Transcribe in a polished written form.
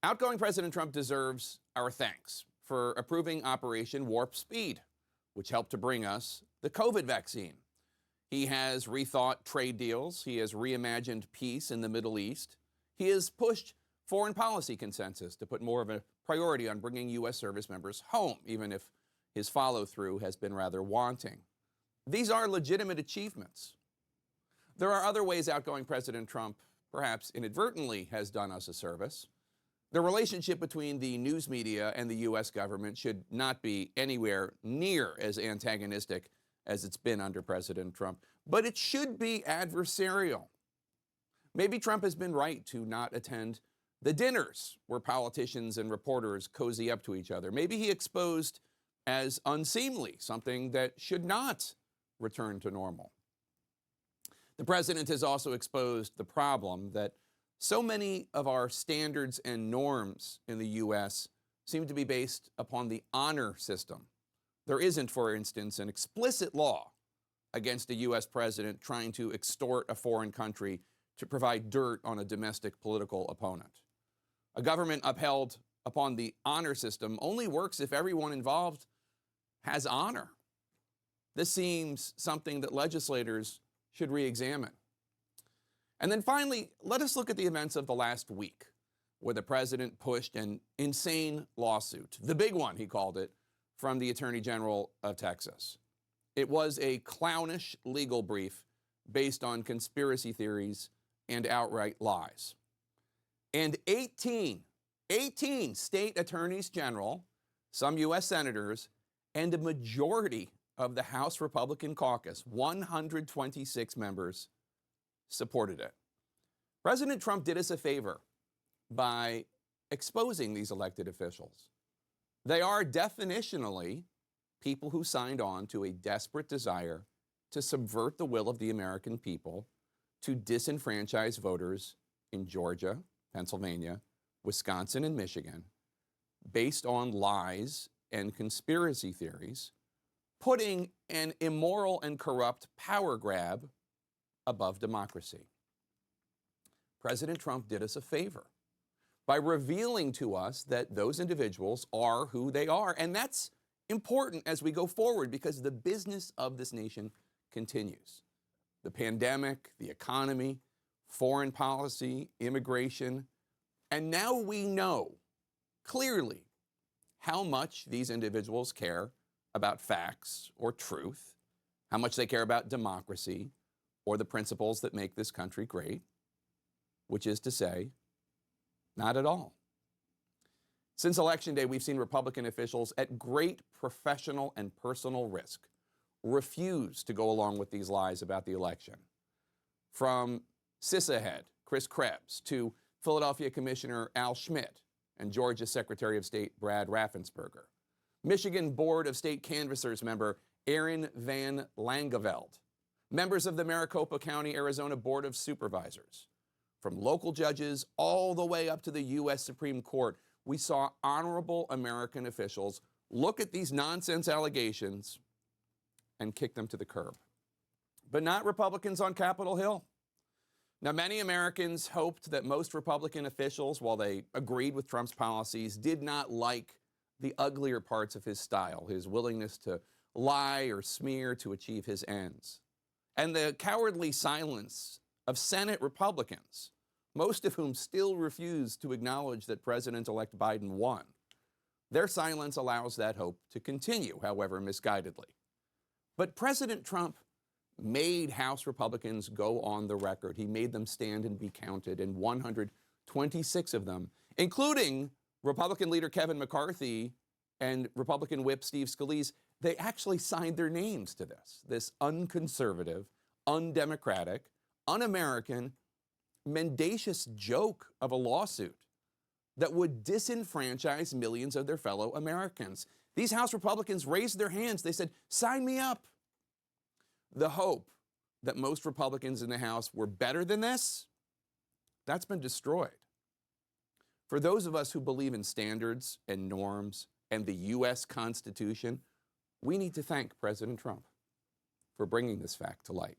Outgoing President Trump deserves our thanks for approving Operation Warp Speed, which helped to bring us the COVID vaccine. He has rethought trade deals. He has reimagined peace in the Middle East. He has pushed foreign policy consensus to put more of a priority on bringing U.S. service members home, even if his follow-through has been rather wanting. These are legitimate achievements. There are other ways outgoing President Trump, perhaps inadvertently, has done us a service. The relationship between the news media and the U.S. government should not be anywhere near as antagonistic as it's been under President Trump, but it should be adversarial. Maybe Trump has been right to not attend the dinners where politicians and reporters cozy up to each other. Maybe he exposed as unseemly something that should not return to normal. The president has also exposed the problem that so many of our standards and norms in the U.S. seem to be based upon the honor system. There isn't, for instance, an explicit law against a U.S. president trying to extort a foreign country to provide dirt on a domestic political opponent. A government upheld upon the honor system only works if everyone involved has honor. This seems something that legislators should re-examine. And then finally, let us look at the events of the last week, where the president pushed an insane lawsuit, the big one, he called it, from the Attorney General of Texas. It was a clownish legal brief based on conspiracy theories and outright lies. And 18 state attorneys general, some U.S. senators, and a majority of the House Republican caucus, 126 members, supported it. President Trump did us a favor by exposing these elected officials. They are definitionally people who signed on to a desperate desire to subvert the will of the American people, to disenfranchise voters in Georgia, Pennsylvania, Wisconsin, and Michigan, based on lies and conspiracy theories, putting an immoral and corrupt power grab above democracy. President Trump did us a favor by revealing to us that those individuals are who they are. And that's important as we go forward because the business of this nation continues. The pandemic, the economy, foreign policy, immigration, and now we know clearly how much these individuals care about facts or truth, how much they care about democracy or the principles that make this country great, which is to say, not at all. Since Election Day, we've seen Republican officials at great professional and personal risk refuse to go along with these lies about the election. From CISA head Chris Krebs to Philadelphia Commissioner Al Schmidt and Georgia Secretary of State Brad Raffensperger, Michigan Board of State Canvassers member Aaron Van Langeveld, members of the Maricopa County, Arizona Board of Supervisors. From local judges all the way up to the U.S. Supreme Court, we saw honorable American officials look at these nonsense allegations and kick them to the curb. But not Republicans on Capitol Hill. Now, many Americans hoped that most Republican officials, while they agreed with Trump's policies, did not like the uglier parts of his style, his willingness to lie or smear to achieve his ends. And the cowardly silence of Senate Republicans, most of whom still refuse to acknowledge that President-elect Biden won. Their silence allows that hope to continue, however misguidedly. But President Trump made House Republicans go on the record. He made them stand and be counted, and 126 of them, including Republican leader Kevin McCarthy and Republican whip Steve Scalise, they actually signed their names to this unconservative, undemocratic, un-American, mendacious joke of a lawsuit that would disenfranchise millions of their fellow Americans. These House Republicans raised their hands. They said, sign me up. The hope that most Republicans in the House were better than this, that's been destroyed. For those of us who believe in standards and norms and the U.S. Constitution, we need to thank President Trump for bringing this fact to light.